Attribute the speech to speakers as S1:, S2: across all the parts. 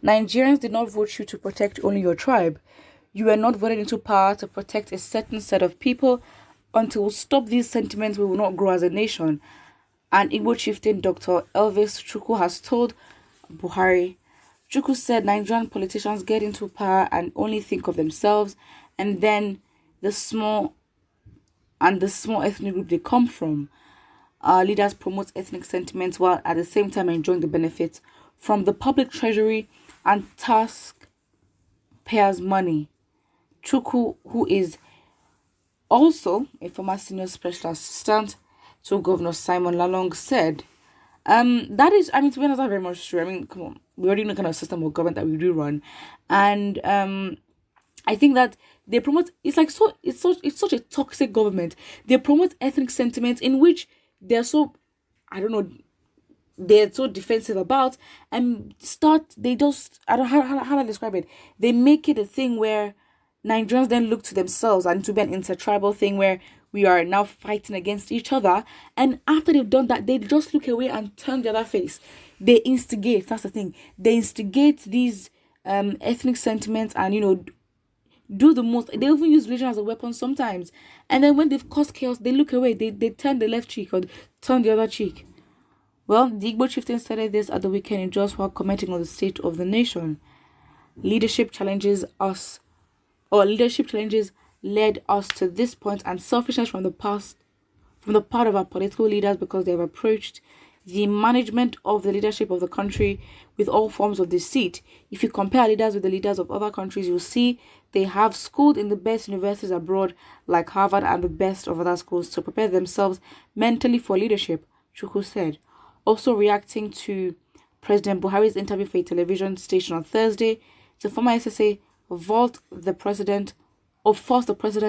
S1: Nigerians did not vote you to protect only your tribe. You were not voted into power to protect a certain set of people. Until we stop these sentiments, we will not grow as a nation. And Igbo chieftain Dr. Elvis Chukwu has told Buhari. Chukwu said Nigerian politicians get into power and only think of themselves, and then the small ethnic group they come from. Our leaders promote ethnic sentiments while at the same time enjoying the benefits from the public treasury and taxpayers' money. Chukwu, who is also a former senior special assistant to Governor Simon Lalong, said, that is, I mean, to be honest, that's very much true. I mean, come on, we already know the kind of system of government that we do run. And I think that they promote, it's like, so, it's such a toxic government. They promote ethnic sentiments in which they're so, I don't know, they're so defensive about, and they just, I don't know how do I describe it. They make it a thing where Nigerians then look to themselves and to be an intertribal thing where we are now fighting against each other. And after they've done that, they just look away and turn the other face. They instigate, that's the thing. They instigate these ethnic sentiments and, do the most. They even use religion as a weapon sometimes. And then when they've caused chaos, they look away. They turn the left cheek or turn the other cheek. Well, the Igbo chieftain started this at the weekend in Jos while commenting on the state of the nation. Leadership challenges led us to this point, and selfishness from the part of our political leaders because they have approached the management of the leadership of the country with all forms of deceit. If you compare leaders with the leaders of other countries, you'll see they have schooled in the best universities abroad like Harvard and the best of other schools to prepare themselves mentally for leadership, Chukwu said. Also reacting to President Buhari's interview for a television station on Thursday, the former SSA forced the president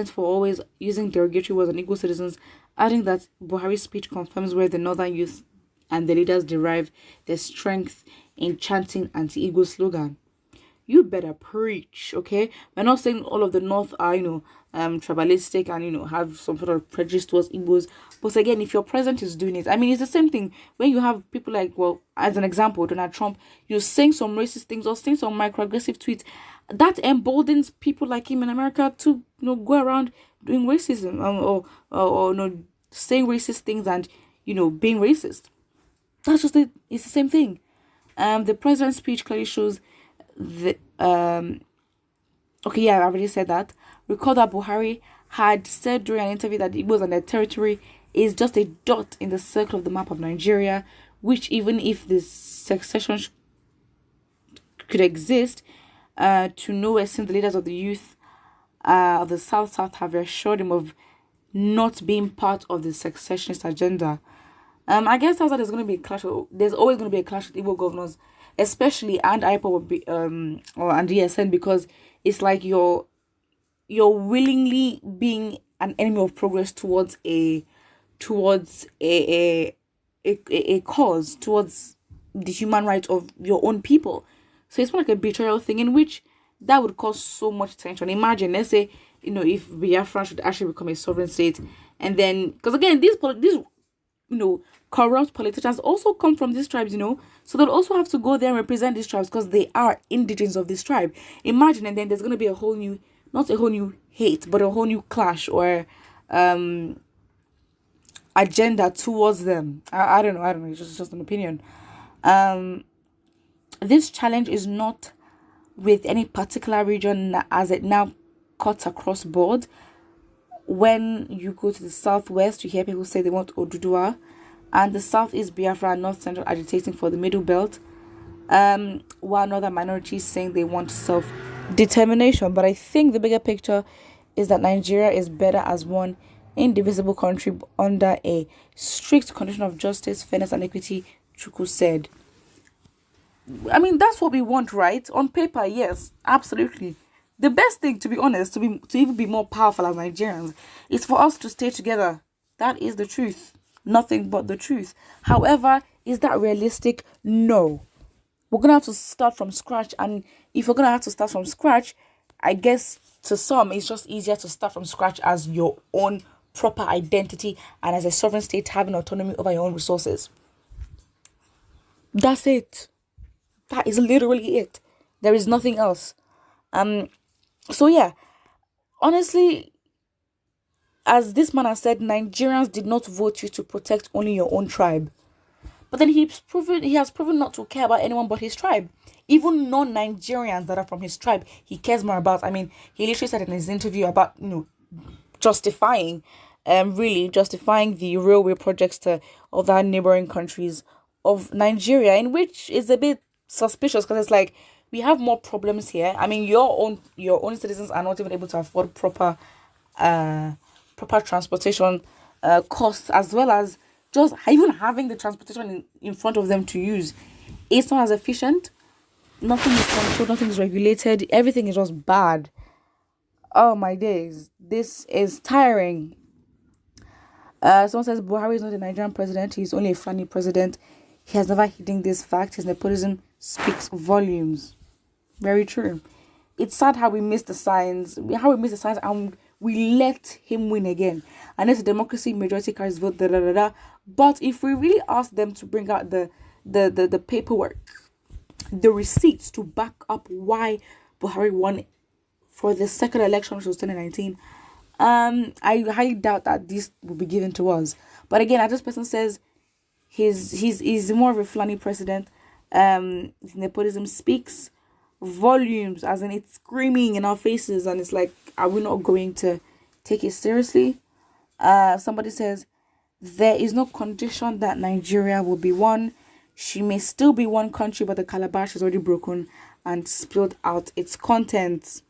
S1: for always using derogatory words on Igbo citizens, adding that Buhari's speech confirms where the northern youth and the leaders derive their strength in chanting anti-Igbo slogan. You better preach, okay? We're not saying all of the North are, tribalistic and, have some sort of prejudice towards Igbos. But again, if your president is doing it, I mean, it's the same thing. When you have people like, well, as an example, Donald Trump, saying some racist things or saying some microaggressive tweets, that emboldens people like him in America to, go around doing racism or saying racist things and, being racist. That's just it. It's the same thing. The president's speech clearly shows I've already said that. Recall that Buhari had said during an interview that the Igbos and their territory is just a dot in the circle of the map of Nigeria, which even if the succession could exist, to nowhere since the leaders of the youth of the South have assured him of not being part of the successionist agenda. I guess that's why there's going to be a clash. There's always going to be a clash with Igbo governors, especially and IPO would be and DSN, because it's like you're willingly being an enemy of progress towards a cause, towards the human rights of your own people. So it's more like a betrayal thing in which that would cause so much tension. Imagine, let's say, if Biafra should actually become a sovereign state, and then, because again, these corrupt politicians also come from these tribes, so they'll also have to go there and represent these tribes because they are indigents of this tribe. Imagine, and then there's going to be a whole new, not a whole new hate, but a whole new clash or agenda towards them. I don't know, it's just an opinion. This challenge is not with any particular region as it now cuts across board. When you go to the southwest, you hear people say they want Oduduwa, and the southeast Biafra and north central agitating for the middle belt, while other minorities saying they want self-determination. But I think the bigger picture is that Nigeria is better as one indivisible country under a strict condition of justice, fairness, and equity, Chukwu said. I mean, that's what we want, right? On paper, yes, absolutely. The best thing, to be honest, to even be more powerful as Nigerians, is for us to stay together. That is the truth. Nothing but the truth. However, is that realistic? No. We're going to have to start from scratch. And if we're going to have to start from scratch, I guess to some, it's just easier to start from scratch as your own proper identity and as a sovereign state having autonomy over your own resources. That's it. That is literally it. There is nothing else. So yeah, honestly, as this man has said, Nigerians did not vote you to protect only your own tribe. But then he has proven not to care about anyone but his tribe. Even non-Nigerians that are from his tribe, he cares more about. I mean, he literally said in his interview about, justifying, really justifying the railway projects to other neighboring countries of Nigeria, in which is a bit suspicious because it's like we have more problems here. I mean, your own citizens are not even able to afford uh proper transportation costs, as well as just even having the transportation in front of them to use. It's not as efficient. Nothing is controlled, nothing is regulated, everything is just bad. Oh my days, this is tiring. Someone says Buhari is not a Nigerian president, he's only a funny president. He has never hidden this fact. His nepotism speaks volumes. Very true. It's sad how we missed the signs, and we let him win again. And it's a democracy, majority carries vote, da da da da. But if we really ask them to bring out the paperwork, the receipts to back up why Buhari won for the second election, which was 2019, I highly doubt that this will be given to us. But again, as this person says, he's more of a flanny president. His nepotism speaks volumes, as in it's screaming in our faces, and it's like, are we not going to take it seriously? Somebody says there is no condition that Nigeria will be one. She may still be one country, but the calabash is already broken and spilled out its contents.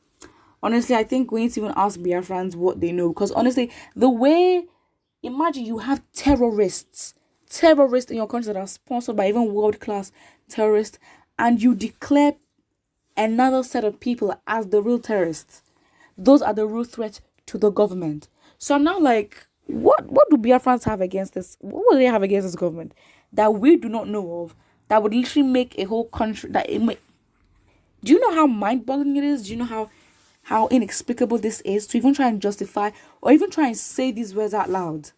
S1: Honestly, I think we need to even ask Biafrans what they know, because honestly, imagine you have terrorists in your country that are sponsored by even world-class terrorists, and you declare another set of people as the real terrorists. Those are the real threat to the government. So I'm now like, what do Biafrans have against this? What would they have against this government that we do not know of, that would literally make a whole country do you know how mind-boggling it is? Do you know how inexplicable this is to even try and justify or even try and say these words out loud?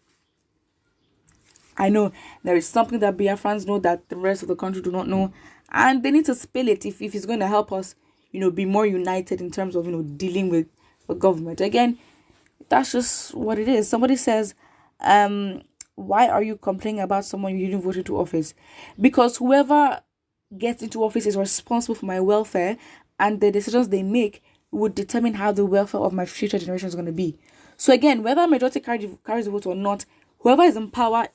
S1: I know there is something that Biafrans know that the rest of the country do not know, and they need to spill it if it's going to help us, be more united in terms of, dealing with the government. Again, that's just what it is. Somebody says, why are you complaining about someone you didn't vote into office? Because whoever gets into office is responsible for my welfare, and the decisions they make would determine how the welfare of my future generation is going to be. So again, whether majority carries the vote or not, whoever is in power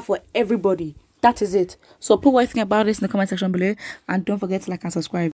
S1: for everybody. That is it. So put what you think about this in the comment section below, and don't forget to like and subscribe.